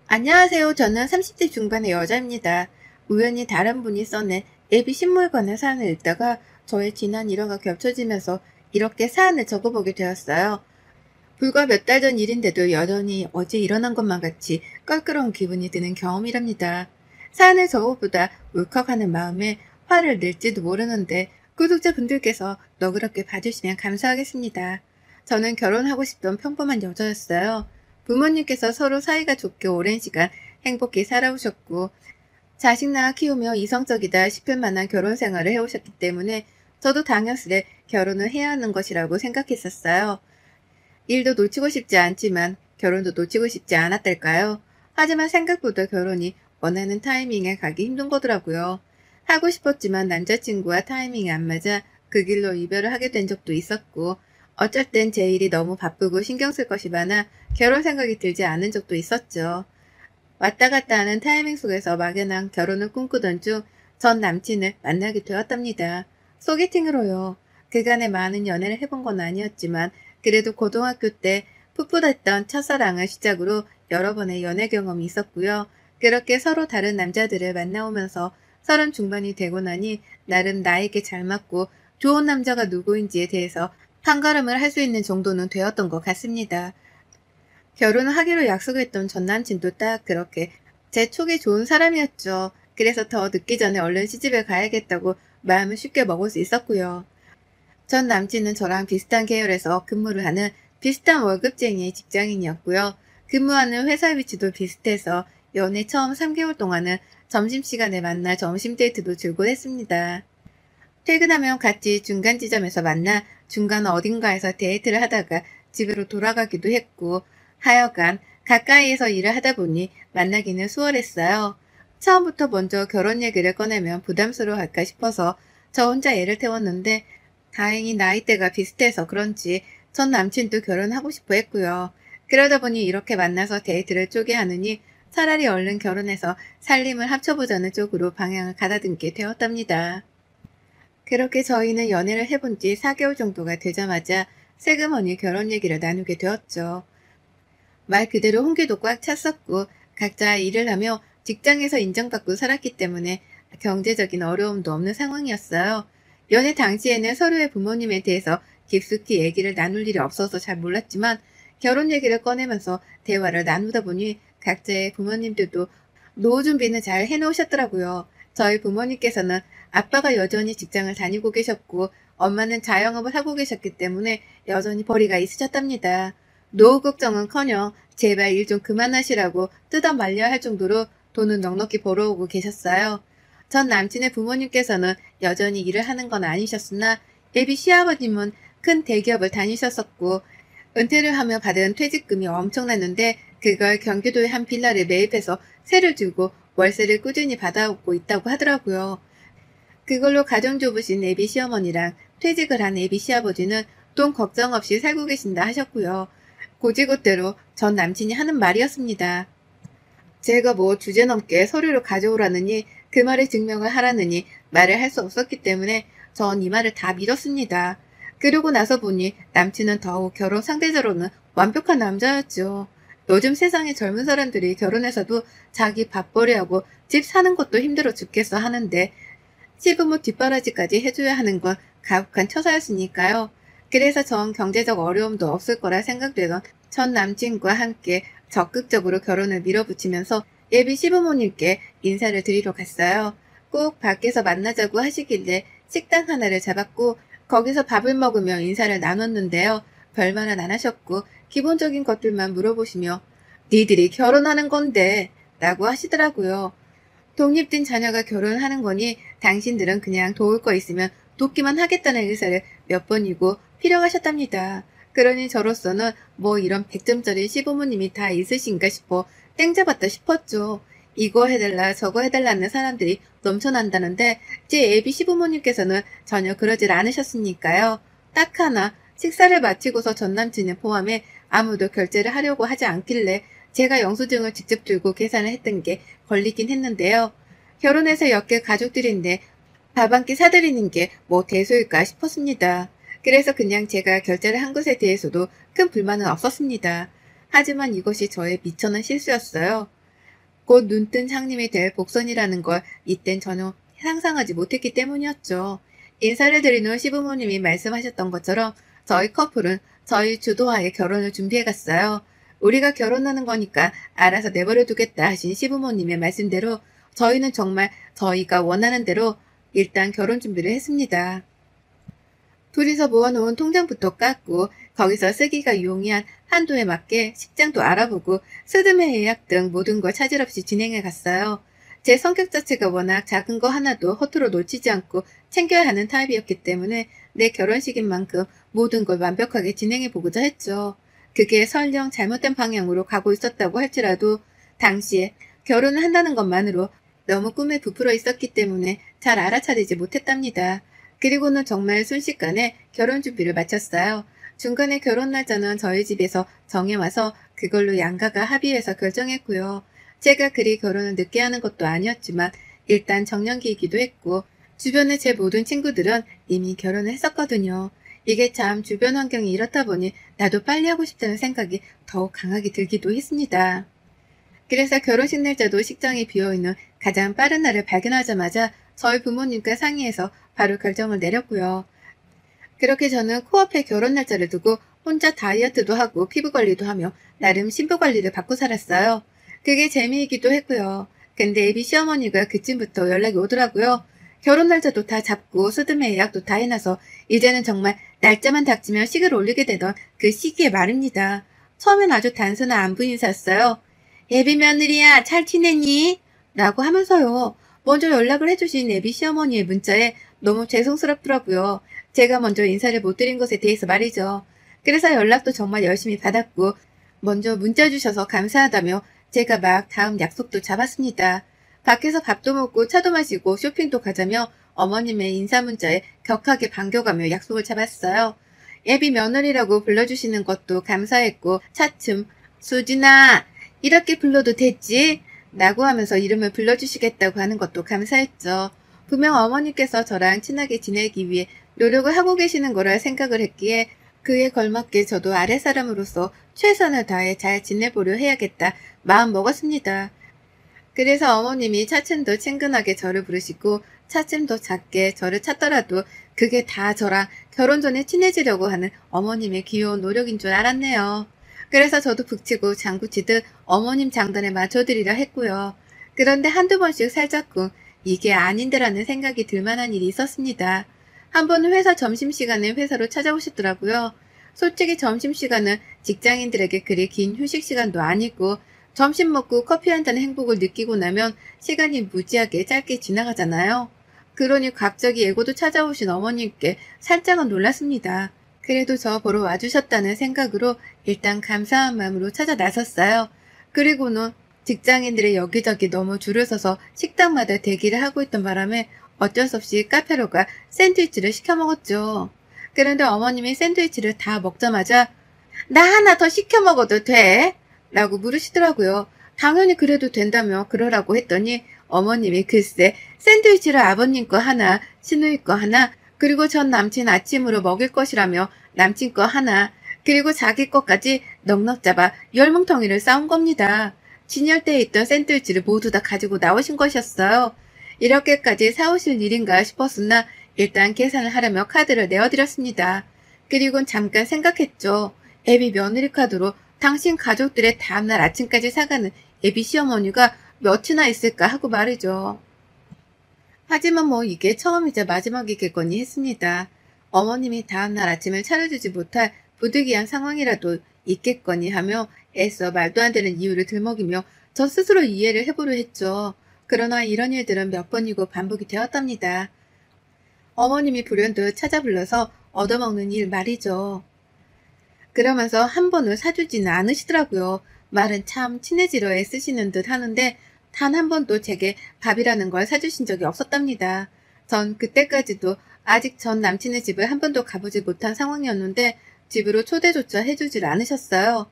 안녕하세요. 저는 30대 중반의 여자입니다. 우연히 다른 분이 써낸 예비 신물관의 사연을 읽다가 저의 지난 일화가 겹쳐지면서 이렇게 사연을 적어보게 되었어요. 불과 몇 달 전 일인데도 여전히 어제 일어난 것만 같이 껄끄러운 기분이 드는 경험이랍니다. 사연을 적어보다 울컥하는 마음에 화를 낼지도 모르는데 구독자분들께서 너그럽게 봐주시면 감사하겠습니다. 저는 결혼하고 싶던 평범한 여자였어요. 부모님께서 서로 사이가 좋게 오랜 시간 행복히 살아오셨고 자식 낳아 키우며 이성적이다 싶을 만한 결혼 생활을 해오셨기 때문에 저도 당연스레 결혼을 해야 하는 것이라고 생각했었어요. 일도 놓치고 싶지 않지만 결혼도 놓치고 싶지 않았달까요? 하지만 생각보다 결혼이 원하는 타이밍에 가기 힘든 거더라고요. 하고 싶었지만 남자친구와 타이밍이 안 맞아 그 길로 이별을 하게 된 적도 있었고, 어쩔 땐 제 일이 너무 바쁘고 신경 쓸 것이 많아 결혼 생각이 들지 않은 적도 있었죠. 왔다 갔다 하는 타이밍 속에서 막연한 결혼을 꿈꾸던 중 전 남친을 만나게 되었답니다. 소개팅으로요. 그간에 많은 연애를 해본 건 아니었지만 그래도 고등학교 때 풋풋했던 첫사랑을 시작으로 여러 번의 연애 경험이 있었고요. 그렇게 서로 다른 남자들을 만나오면서 30 중반이 되고 나니 나름 나에게 잘 맞고 좋은 남자가 누구인지에 대해서 판가름을 할 수 있는 정도는 되었던 것 같습니다. 결혼을 하기로 약속했던 전 남친도 딱 그렇게 제 촉이 좋은 사람이었죠. 그래서 더 늦기 전에 얼른 시집을 가야겠다고 마음을 쉽게 먹을 수 있었고요. 전 남친은 저랑 비슷한 계열에서 근무를 하는 비슷한 월급쟁이의 직장인이었고요. 근무하는 회사 위치도 비슷해서 연애 처음 3개월 동안은 점심시간에 만나 점심 데이트도 즐거웠습니다. 퇴근하면 같이 중간 지점에서 만나 중간 어딘가에서 데이트를 하다가 집으로 돌아가기도 했고, 하여간 가까이에서 일을 하다 보니 만나기는 수월했어요. 처음부터 먼저 결혼 얘기를 꺼내면 부담스러워할까 싶어서 저 혼자 애를 태웠는데 다행히 나이대가 비슷해서 그런지 전 남친도 결혼하고 싶어 했고요. 그러다 보니 이렇게 만나서 데이트를 쪼개 하느니 차라리 얼른 결혼해서 살림을 합쳐보자는 쪽으로 방향을 가다듬게 되었답니다. 그렇게 저희는 연애를 해본 지 4개월 정도가 되자마자 새그머니 결혼 얘기를 나누게 되었죠. 말 그대로 홍기도 꽉 찼었고 각자 일을 하며 직장에서 인정받고 살았기 때문에 경제적인 어려움도 없는 상황이었어요. 연애 당시에는 서로의 부모님에 대해서 깊숙이 얘기를 나눌 일이 없어서 잘 몰랐지만 결혼 얘기를 꺼내면서 대화를 나누다 보니 각자의 부모님들도 노후 준비는 잘 해놓으셨더라고요. 저희 부모님께서는 아빠가 여전히 직장을 다니고 계셨고 엄마는 자영업을 하고 계셨기 때문에 여전히 벌이가 있으셨답니다. 노후 걱정은커녕 제발 일 좀 그만하시라고 뜯어 말려야 할 정도로 돈은 넉넉히 벌어오고 계셨어요. 전 남친의 부모님께서는 여전히 일을 하는 건 아니셨으나 예비 시아버님은 큰 대기업을 다니셨었고 은퇴를 하며 받은 퇴직금이 엄청났는데 그걸 경기도의 한 빌라를 매입해서 세를 주고 월세를 꾸준히 받아오고 있다고 하더라고요. 그걸로 가정주부신 예비 시어머니랑 퇴직을 한 예비 시아버지는 돈 걱정 없이 살고 계신다 하셨고요. 고지곳대로 전 남친이 하는 말이었습니다. 제가 뭐 주제넘게 서류를 가져오라느니 그 말의 증명을 하라느니 말을 할 수 없었기 때문에 전 이 말을 다 믿었습니다. 그러고 나서 보니 남친은 더욱 결혼 상대적으로는 완벽한 남자였죠. 요즘 세상의 젊은 사람들이 결혼해서도 자기 밥벌이하고 집 사는 것도 힘들어 죽겠어 하는데 시부모 뒷바라지까지 해줘야 하는 건 가혹한 처사였으니까요. 그래서 전 경제적 어려움도 없을 거라 생각되던 전 남친과 함께 적극적으로 결혼을 밀어붙이면서 예비 시부모님께 인사를 드리러 갔어요. 꼭 밖에서 만나자고 하시길래 식당 하나를 잡았고 거기서 밥을 먹으며 인사를 나눴는데요. 별말은 안 하셨고 기본적인 것들만 물어보시며 니들이 결혼하는 건데 라고 하시더라고요. 독립된 자녀가 결혼하는 거니 당신들은 그냥 도울 거 있으면 돕기만 하겠다는 의사를 몇 번이고 필요하셨답니다. 그러니 저로서는 뭐 이런 100점짜리 시부모님이 다 있으신가 싶어 땡 잡았다 싶었죠. 이거 해달라 저거 해달라는 사람들이 넘쳐난다는데 제 애비 시부모님께서는 전혀 그러질 않으셨으니까요. 딱 하나 식사를 마치고서 전남친을 포함해 아무도 결제를 하려고 하지 않길래 제가 영수증을 직접 들고 계산을 했던 게 걸리긴 했는데요. 결혼해서 엮일 가족들인데 밥 한 끼 사드리는 게 뭐 대수일까 싶었습니다. 그래서 그냥 제가 결제를 한 것에 대해서도 큰 불만은 없었습니다. 하지만 이것이 저의 미천한 실수였어요. 곧 눈뜬 장님이 될 복선이라는 걸 이땐 전혀 상상하지 못했기 때문이었죠. 인사를 드린 후 시부모님이 말씀하셨던 것처럼 저희 커플은 저희 주도하에 결혼을 준비해갔어요. 우리가 결혼하는 거니까 알아서 내버려 두겠다 하신 시부모님의 말씀대로 저희는 정말 저희가 원하는 대로 일단 결혼 준비를 했습니다. 둘이서 모아놓은 통장부터 깎고 거기서 쓰기가 용이한 한도에 맞게 식장도 알아보고 스드메 예약 등 모든 걸 차질 없이 진행해 갔어요. 제 성격 자체가 워낙 작은 거 하나도 허투루 놓치지 않고 챙겨야 하는 타입이었기 때문에 내 결혼식인 만큼 모든 걸 완벽하게 진행해 보고자 했죠. 그게 설령 잘못된 방향으로 가고 있었다고 할지라도 당시에 결혼을 한다는 것만으로 너무 꿈에 부풀어 있었기 때문에 잘 알아차리지 못했답니다. 그리고는 정말 순식간에 결혼 준비를 마쳤어요. 중간에 결혼 날짜는 저희 집에서 정해와서 그걸로 양가가 합의해서 결정했고요. 제가 그리 결혼을 늦게 하는 것도 아니었지만 일단 정년기이기도 했고 주변의 제 모든 친구들은 이미 결혼을 했었거든요. 이게 참 주변 환경이 이렇다 보니 나도 빨리 하고 싶다는 생각이 더욱 강하게 들기도 했습니다. 그래서 결혼식 날짜도 식장이 비어있는 가장 빠른 날을 발견하자마자 저희 부모님과 상의해서 바로 결정을 내렸고요. 그렇게 저는 코앞에 결혼 날짜를 두고 혼자 다이어트도 하고 피부 관리도 하며 나름 신부 관리를 받고 살았어요. 그게 재미이기도 했고요. 근데 애비 시어머니가 그쯤부터 연락이 오더라고요. 결혼 날짜도 다 잡고 스드메 예약도 다 해놔서 이제는 정말 날짜만 닥치면 식을 올리게 되던 그 시기에 말입니다. 처음엔 아주 단순한 안부 인사였어요. 애비 며느리야 잘 지냈니? 라고 하면서요. 먼저 연락을 해주신 애비 시어머니의 문자에 너무 죄송스럽더라고요. 제가 먼저 인사를 못 드린 것에 대해서 말이죠. 그래서 연락도 정말 열심히 받았고 먼저 문자 주셔서 감사하다며 제가 막 다음 약속도 잡았습니다. 밖에서 밥도 먹고 차도 마시고 쇼핑도 가자며 어머님의 인사 문자에 격하게 반겨가며 약속을 잡았어요. 애비 며느리라고 불러주시는 것도 감사했고 차츰 수진아 이렇게 불러도 됐지? 라고 하면서 이름을 불러주시겠다고 하는 것도 감사했죠. 분명 어머니께서 저랑 친하게 지내기 위해 노력을 하고 계시는 거라 생각을 했기에 그에 걸맞게 저도 아랫사람으로서 최선을 다해 잘 지내보려 해야겠다 마음 먹었습니다. 그래서 어머님이 차츰 더 친근하게 저를 부르시고 차츰 더 작게 저를 찾더라도 그게 다 저랑 결혼 전에 친해지려고 하는 어머님의 귀여운 노력인 줄 알았네요. 그래서 저도 북치고 장구치듯 어머님 장단에 맞춰드리려 했고요. 그런데 한두 번씩 살짝쿵 이게 아닌데라는 생각이 들만한 일이 있었습니다. 한 번은 회사 점심시간에 회사로 찾아오시더라고요. 솔직히 점심시간은 직장인들에게 그리 긴 휴식시간도 아니고 점심 먹고 커피 한 잔의 행복을 느끼고 나면 시간이 무지하게 짧게 지나가잖아요. 그러니 갑자기 예고도 찾아오신 어머님께 살짝은 놀랐습니다. 그래도 저 보러 와주셨다는 생각으로 일단 감사한 마음으로 찾아 나섰어요. 그리고는 직장인들이 여기저기 너무 줄을 서서 식당마다 대기를 하고 있던 바람에 어쩔 수 없이 카페로 가 샌드위치를 시켜 먹었죠. 그런데 어머님이 샌드위치를 다 먹자마자 나 하나 더 시켜 먹어도 돼? 라고 물으시더라고요. 당연히 그래도 된다며 그러라고 했더니 어머님이 글쎄 샌드위치를 아버님 거 하나, 시누이 거 하나, 그리고 전 남친 아침으로 먹일 것이라며 남친 거 하나, 그리고 자기 것까지 넉넉 잡아 10뭉텅이를 싸운 겁니다. 진열대에 있던 샌드위치를 모두 다 가지고 나오신 것이었어요. 이렇게까지 사오실 일인가 싶었으나 일단 계산을 하려며 카드를 내어드렸습니다. 그리곤 잠깐 생각했죠. 애비 며느리 카드로 당신 가족들의 다음날 아침까지 사가는 애비 시어머니가 몇이나 있을까 하고 말이죠. 하지만 뭐 이게 처음이자 마지막이겠거니 했습니다. 어머님이 다음날 아침을 차려주지 못할 부득이한 상황이라도 있겠거니 하며 애써 말도 안 되는 이유를 들먹이며 저 스스로 이해를 해보려 했죠. 그러나 이런 일들은 몇 번이고 반복이 되었답니다. 어머님이 불현듯 찾아 불러서 얻어먹는 일 말이죠. 그러면서 한 번을 사주지는 않으시더라고요. 말은 참 친해지려 애쓰시는 듯 하는데 단 한 번도 제게 밥이라는 걸 사주신 적이 없었답니다. 전 그때까지도 아직 전 남친의 집을 한 번도 가보지 못한 상황이었는데 집으로 초대조차 해주질 않으셨어요.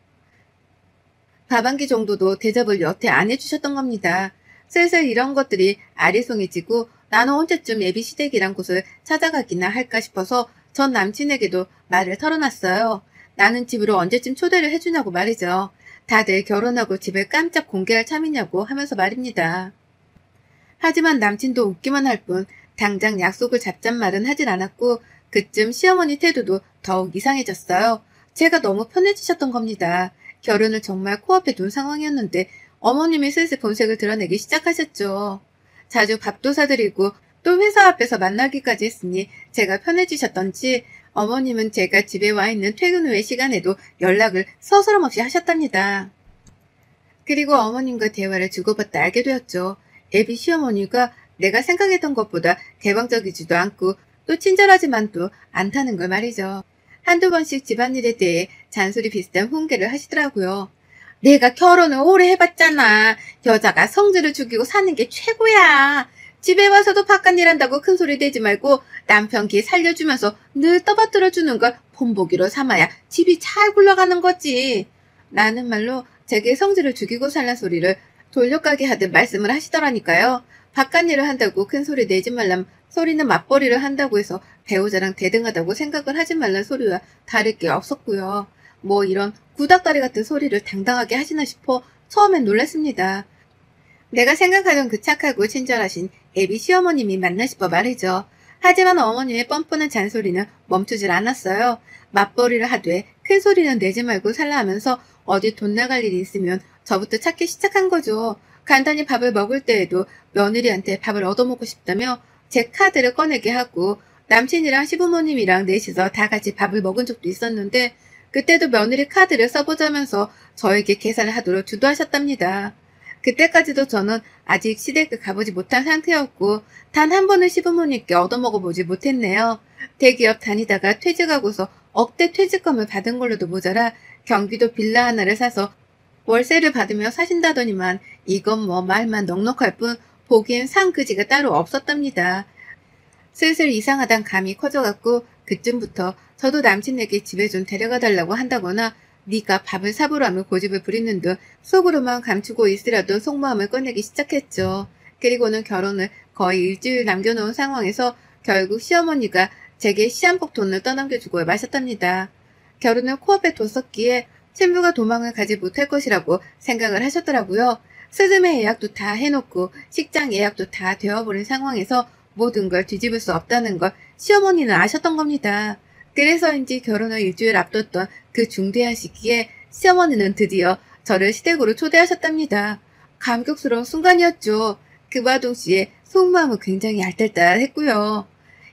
밥 한 끼 정도도 대접을 여태 안 해주셨던 겁니다. 슬슬 이런 것들이 아리송해지고 나는 언제쯤 예비시댁이란 곳을 찾아가기나 할까 싶어서 전 남친에게도 말을 털어놨어요. 나는 집으로 언제쯤 초대를 해주냐고 말이죠. 다들 결혼하고 집을 깜짝 공개할 참이냐고 하면서 말입니다. 하지만 남친도 웃기만 할 뿐 당장 약속을 잡잔 말은 하진 않았고 그쯤 시어머니 태도도 더욱 이상해졌어요. 제가 너무 편해지셨던 겁니다. 결혼을 정말 코앞에 둔 상황이었는데 어머님이 슬슬 본색을 드러내기 시작하셨죠. 자주 밥도 사드리고 또 회사 앞에서 만나기까지 했으니 제가 편해지셨던지 어머님은 제가 집에 와 있는 퇴근 후의 시간에도 연락을 서스럼없이 하셨답니다. 그리고 어머님과 대화를 주고받다 알게 되었죠. 애비 시어머니가 내가 생각했던 것보다 개방적이지도 않고 또 친절하지만 또 않다는 걸 말이죠. 한두 번씩 집안일에 대해 잔소리 비슷한 훈계를 하시더라고요. 내가 결혼을 오래 해봤잖아. 여자가 성질을 죽이고 사는 게 최고야. 집에 와서도 바깥 일한다고 큰소리 내지 말고 남편 기 살려주면서 늘 떠받들어주는 걸 본보기로 삼아야 집이 잘 굴러가는 거지. 라는 말로 제게 성질을 죽이고 살란 소리를 돌려가게 하듯 말씀을 하시더라니까요. 바깥 일을 한다고 큰소리 내지 말란 소리는 맞벌이를 한다고 해서 배우자랑 대등하다고 생각을 하지 말란 소리와 다를 게 없었고요. 뭐 이런 구닥다리 같은 소리를 당당하게 하시나 싶어 처음엔 놀랐습니다. 내가 생각하던 그 착하고 친절하신 애비 시어머님이 맞나 싶어 말이죠. 하지만 어머님의 뻔뻔한 잔소리는 멈추질 않았어요. 맞벌이를 하되 큰 소리는 내지 말고 살라 하면서 어디 돈 나갈 일이 있으면 저부터 찾기 시작한 거죠. 간단히 밥을 먹을 때에도 며느리한테 밥을 얻어먹고 싶다며 제 카드를 꺼내게 하고 남친이랑 시부모님이랑 넷이서 다 같이 밥을 먹은 적도 있었는데 그때도 며느리 카드를 써보자면서 저에게 계산을 하도록 주도하셨답니다. 그때까지도 저는 아직 시댁을 가보지 못한 상태였고 단 한 번은 시부모님께 얻어먹어보지 못했네요. 대기업 다니다가 퇴직하고서 억대 퇴직금을 받은 걸로도 모자라 경기도 빌라 하나를 사서 월세를 받으며 사신다더니만 이건 뭐 말만 넉넉할 뿐 보기엔 상그지가 따로 없었답니다. 슬슬 이상하단 감이 커져갖고 그쯤부터 저도 남친에게 집에 좀 데려가 달라고 한다거나 네가 밥을 사보라며 고집을 부리는 듯 속으로만 감추고 있으려던 속마음을 꺼내기 시작했죠. 그리고는 결혼을 거의 일주일 남겨놓은 상황에서 결국 시어머니가 제게 시한폭 돈을 떠넘겨주고 마셨답니다. 결혼을 코앞에 뒀었기에 신부가 도망을 가지 못할 것이라고 생각을 하셨더라고요. 스즈메 예약도 다 해놓고 식장 예약도 다 되어버린 상황에서 모든 걸 뒤집을 수 없다는 걸 시어머니는 아셨던 겁니다. 그래서인지 결혼을 일주일 앞뒀던 그 중대한 시기에 시어머니는 드디어 저를 시댁으로 초대하셨답니다. 감격스러운 순간이었죠. 그와 동시에 속마음은 굉장히 알딸딸했고요.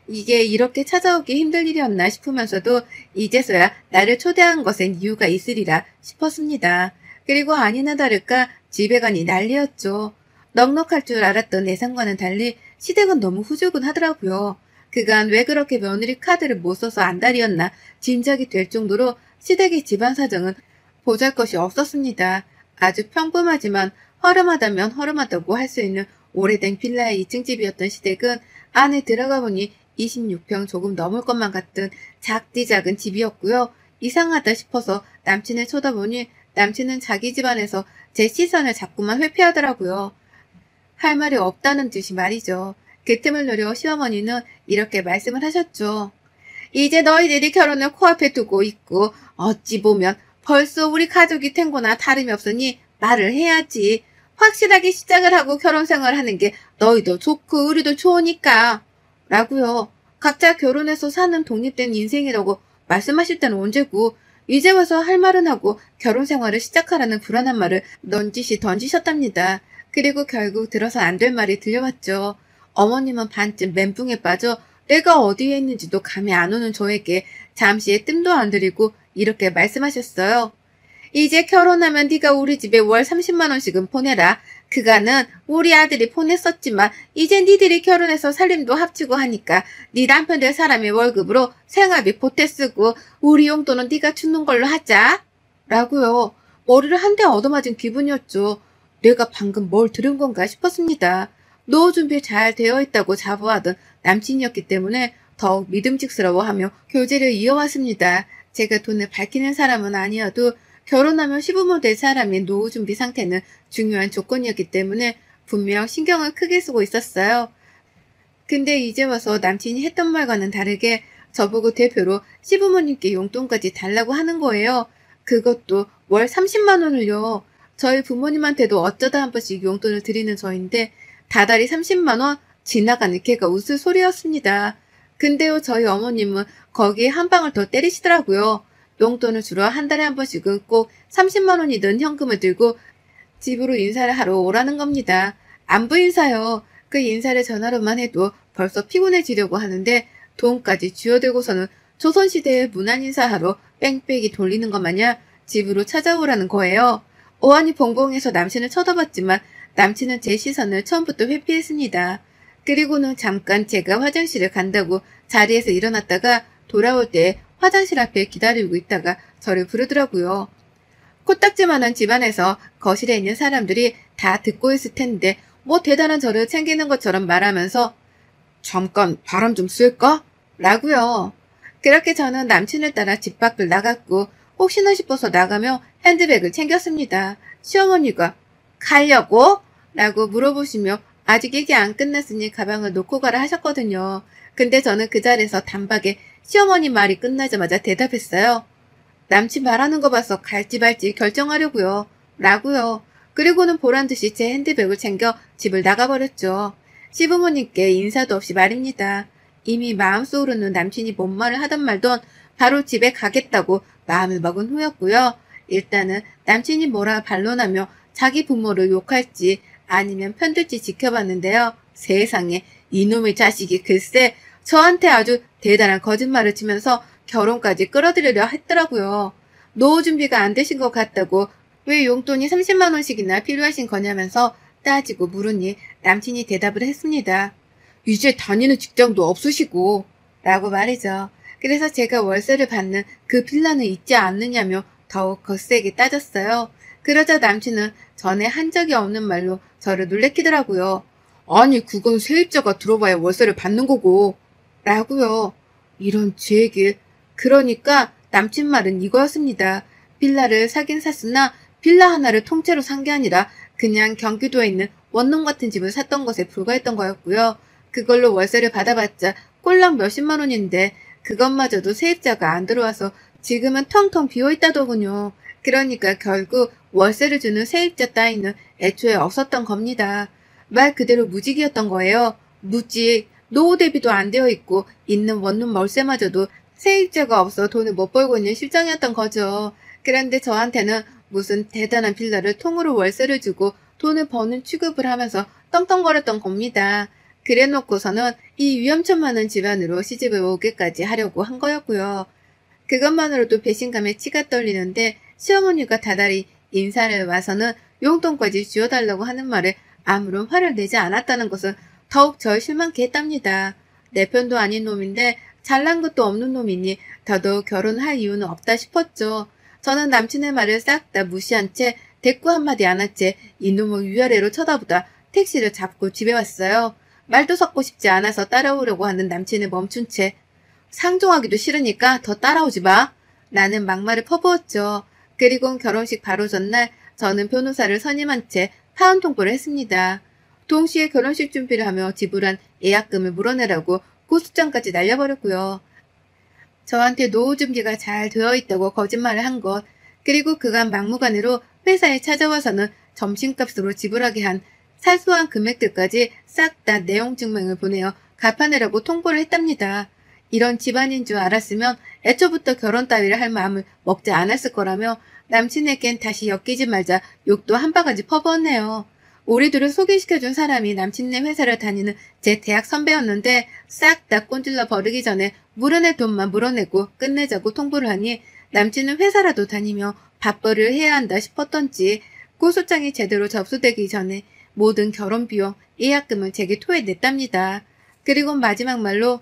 이게 이렇게 찾아오기 힘들 일이었나 싶으면서도 이제서야 나를 초대한 것엔 이유가 있으리라 싶었습니다. 그리고 아니나 다를까 집에 가니 난리였죠. 넉넉할 줄 알았던 예상과는 달리 시댁은 너무 후줄근하더라고요. 그간 왜 그렇게 며느리 카드를 못 써서 안달이었나 짐작이 될 정도로 시댁의 집안 사정은 보잘것이 없었습니다. 아주 평범하지만 허름하다면 허름하다고 할 수 있는 오래된 빌라의 2층 집이었던 시댁은 안에 들어가 보니 26평 조금 넘을 것만 같은 작디 작은 집이었고요. 이상하다 싶어서 남친을 쳐다보니 남친은 자기 집안에서 제 시선을 자꾸만 회피하더라고요. 할 말이 없다는 듯이 말이죠. 그 틈을 노려 시어머니는 이렇게 말씀을 하셨죠. 이제 너희들이 결혼을 코앞에 두고 있고 어찌 보면 벌써 우리 가족이 된 거나 다름이 없으니 말을 해야지. 확실하게 시작을 하고 결혼 생활을 하는 게 너희도 좋고 우리도 좋으니까. 라고요. 각자 결혼해서 사는 독립된 인생이라고 말씀하실 때는 언제고 이제 와서 할 말은 하고 결혼 생활을 시작하라는 불안한 말을 넌지시 던지셨답니다. 그리고 결국 들어서 안 될 말이 들려왔죠. 어머님은 반쯤 멘붕에 빠져 내가 어디에 있는지도 감이 안 오는 저에게 잠시의 뜸도 안 들이고 이렇게 말씀하셨어요. 이제 결혼하면 네가 우리 집에 월 30만 원씩은 보내라. 그간은 우리 아들이 보냈었지만 이제 니들이 결혼해서 살림도 합치고 하니까 네 남편 될 사람의 월급으로 생활비 보태 쓰고 우리 용돈은 네가 주는 걸로 하자. 라고요. 머리를 한 대 얻어맞은 기분이었죠. 내가 방금 뭘 들은 건가 싶었습니다. 노후 준비 잘 되어 있다고 자부하던 남친이었기 때문에 더욱 믿음직스러워하며 교제를 이어왔습니다. 제가 돈을 밝히는 사람은 아니어도 결혼하면 시부모 될 사람의 노후 준비 상태는 중요한 조건이었기 때문에 분명 신경을 크게 쓰고 있었어요. 근데 이제 와서 남친이 했던 말과는 다르게 저보고 대표로 시부모님께 용돈까지 달라고 하는 거예요. 그것도 월 30만 원을요. 저희 부모님한테도 어쩌다 한 번씩 용돈을 드리는 저인데 다달이 30만 원? 지나가는 개가 웃을 소리였습니다. 근데요, 저희 어머님은 거기에 한 방울 더 때리시더라고요. 용돈을 주러 한 달에 한 번씩은 꼭 30만 원이든 현금을 들고 집으로 인사를 하러 오라는 겁니다. 안부 인사요. 그 인사를 전화로만 해도 벌써 피곤해지려고 하는데 돈까지 쥐어들고서는 조선시대의 문안 인사하러 뺑뺑이 돌리는 것 마냥 집으로 찾아오라는 거예요. 어안이 봉봉해서 남친을 쳐다봤지만 남친은 제 시선을 처음부터 회피했습니다. 그리고는 잠깐 제가 화장실을 간다고 자리에서 일어났다가 돌아올 때 화장실 앞에 기다리고 있다가 저를 부르더라고요. 코딱지만한 집안에서 거실에 있는 사람들이 다 듣고 있을 텐데 뭐 대단한 저를 챙기는 것처럼 말하면서 잠깐 바람 좀 쐴까? 라고요. 그렇게 저는 남친을 따라 집 밖을 나갔고 혹시나 싶어서 나가며 핸드백을 챙겼습니다. 시어머니가 가려고? 라고 물어보시며 아직 얘기 안 끝났으니 가방을 놓고 가라 하셨거든요. 근데 저는 그 자리에서 단박에 시어머니 말이 끝나자마자 대답했어요. 남친 말하는 거 봐서 갈지 말지 결정하려고요. 라고요. 그리고는 보란듯이 제 핸드백을 챙겨 집을 나가버렸죠. 시부모님께 인사도 없이 말입니다. 이미 마음속으로는 남친이 뭔 말을 하던 말던 바로 집에 가겠다고 마음을 먹은 후였고요. 일단은 남친이 뭐라 반론하며 자기 부모를 욕할지 아니면 편들지 지켜봤는데요. 세상에 이놈의 자식이 글쎄 저한테 아주 대단한 거짓말을 치면서 결혼까지 끌어들이려 했더라고요. 노후 준비가 안 되신 것 같다고 왜 용돈이 30만 원씩이나 필요하신 거냐면서 따지고 물으니 남친이 대답을 했습니다. 이제 다니는 직장도 없으시고 라고 말이죠. 그래서 제가 월세를 받는 그 빌라는 있지 않느냐며 더욱 거세게 따졌어요. 그러자 남친은 전에 한 적이 없는 말로 저를 놀래키더라고요. 아니 그건 세입자가 들어봐야 월세를 받는 거고 라고요. 이런 제 얘기. 그러니까 남친 말은 이거였습니다. 빌라를 사긴 샀으나 빌라 하나를 통째로 산 게 아니라 그냥 경기도에 있는 원룸 같은 집을 샀던 것에 불과했던 거였고요. 그걸로 월세를 받아봤자 꼴랑 몇십만 원인데 그것마저도 세입자가 안 들어와서 지금은 텅텅 비어있다더군요. 그러니까 결국 월세를 주는 세입자 따위는 애초에 없었던 겁니다. 말 그대로 무직이었던 거예요. 무직. 노후 대비도 안 되어 있고 있는 원룸 월세마저도 세입자가 없어 돈을 못 벌고 있는 실정이었던 거죠. 그런데 저한테는 무슨 대단한 빌라를 통으로 월세를 주고 돈을 버는 취급을 하면서 떵떵거렸던 겁니다. 그래놓고서는 이 위험천만한 집안으로 시집을 오게까지 하려고 한 거였고요. 그것만으로도 배신감에 치가 떨리는데 시어머니가 다달이 인사를 와서는 용돈까지 쥐어달라고 하는 말에 아무런 화를 내지 않았다는 것은 더욱 절 실망케 했답니다. 내 편도 아닌 놈인데 잘난 것도 없는 놈이니 더더욱 결혼할 이유는 없다 싶었죠. 저는 남친의 말을 싹 다 무시한 채 대꾸 한마디 안 한 채 이놈을 위아래로 쳐다보다 택시를 잡고 집에 왔어요. 말도 섞고 싶지 않아서 따라오려고 하는 남친을 멈춘 채 상종하기도 싫으니까 더 따라오지 마. 라는 막말을 퍼부었죠. 그리고 결혼식 바로 전날 저는 변호사를 선임한 채 파혼 통보를 했습니다. 동시에 결혼식 준비를 하며 지불한 예약금을 물어내라고 고소장까지 날려버렸고요. 저한테 노후 준비가 잘 되어 있다고 거짓말을 한 것, 그리고 그간 막무가내로 회사에 찾아와서는 점심값으로 지불하게 한 사소한 금액들까지 싹 다 내용 증명을 보내어 갚아내라고 통보를 했답니다. 이런 집안인 줄 알았으면 애초부터 결혼 따위를 할 마음을 먹지 않았을 거라며 남친에겐 다시 엮이지 말자 욕도 한 바가지 퍼부었네요. 우리 둘을 소개시켜준 사람이 남친네 회사를 다니는 제 대학 선배였는데 싹 다 꼰질러 버리기 전에 물어낼 돈만 물어내고 끝내자고 통보를 하니 남친은 회사라도 다니며 밥벌이를 해야 한다 싶었던지 고소장이 제대로 접수되기 전에 모든 결혼 비용, 예약금을 제게 토해냈답니다. 그리고 마지막 말로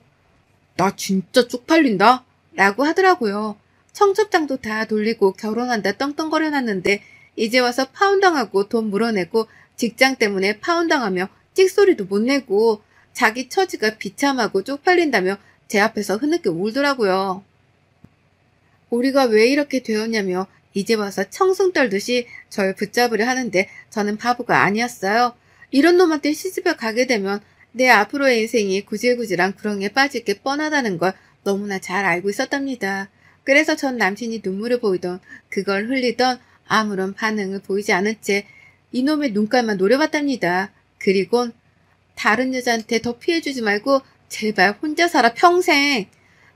나 진짜 쪽팔린다 라고 하더라고요. 청첩장도 다 돌리고 결혼한다 떵떵거려놨는데 이제 와서 파혼당하고 돈 물어내고 직장 때문에 파혼당하며 찍소리도 못 내고 자기 처지가 비참하고 쪽팔린다며 제 앞에서 흐느껴 울더라고요. 우리가 왜 이렇게 되었냐며 이제 와서 청승 떨듯이 절 붙잡으려 하는데 저는 바보가 아니었어요. 이런 놈한테 시집을 가게 되면 내 앞으로의 인생이 구질구질한 구렁이에 빠질 게 뻔하다는 걸 너무나 잘 알고 있었답니다. 그래서 전 남친이 눈물을 보이던 그걸 흘리던 아무런 반응을 보이지 않은 채 이놈의 눈깔만 노려봤답니다. 그리곤 다른 여자한테 더 피해주지 말고 제발 혼자 살아 평생!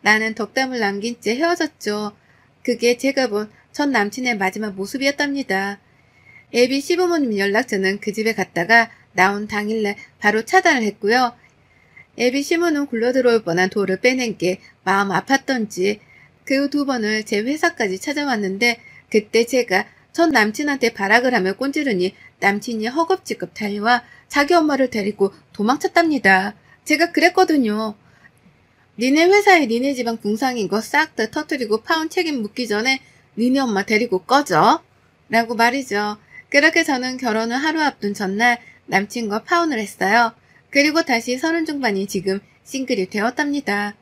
라는 덕담을 남긴 채 헤어졌죠. 그게 제가 본 전 남친의 마지막 모습이었답니다. 애비 시부모님 연락처는 그 집에 갔다가 나온 당일날 바로 차단을 했고요. 애비 시모는 굴러들어올 뻔한 돌을 빼낸 게 마음 아팠던지 그 두 번을 제 회사까지 찾아왔는데 그때 제가 전 남친한테 발악을 하며 꼰지르니 남친이 허겁지겁 달려와 자기 엄마를 데리고 도망쳤답니다. 제가 그랬거든요. 니네 회사에 니네 집안 궁상인 거 싹 다 터뜨리고 파혼 책임 묻기 전에 니네 엄마 데리고 꺼져. 라고 말이죠. 그렇게 저는 결혼을 하루 앞둔 전날 남친과 파혼을 했어요. 그리고 다시 서른 중반인 지금 싱글이 되었답니다.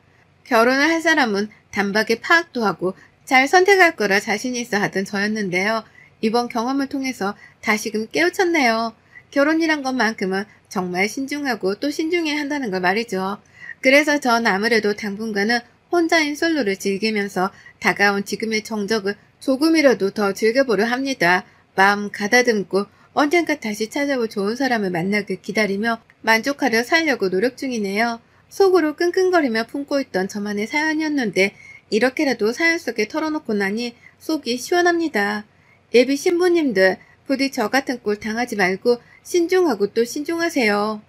결혼을 할 사람은 단박에 파악도 하고 잘 선택할 거라 자신 있어 하던 저였는데요. 이번 경험을 통해서 다시금 깨우쳤네요. 결혼이란 것만큼은 정말 신중하고 또 신중해야 한다는 걸 말이죠. 그래서 전 아무래도 당분간은 혼자인 솔로를 즐기면서 다가온 지금의 정적을 조금이라도 더 즐겨보려 합니다. 마음 가다듬고 언젠가 다시 찾아올 좋은 사람을 만나길 기다리며 만족하려 살려고 노력 중이네요. 속으로 끙끙거리며 품고 있던 저만의 사연이었는데 이렇게라도 사연 속에 털어놓고 나니 속이 시원합니다. 예비 신부님들 부디 저 같은 꼴 당하지 말고 신중하고 또 신중하세요.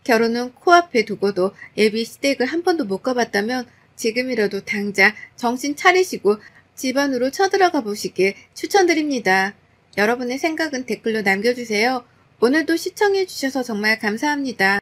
결혼은 코앞에 두고도 예비 시댁을 한 번도 못 가봤다면 지금이라도 당장 정신 차리시고 집안으로 쳐들어가 보시길 추천드립니다. 여러분의 생각은 댓글로 남겨주세요. 오늘도 시청해주셔서 정말 감사합니다.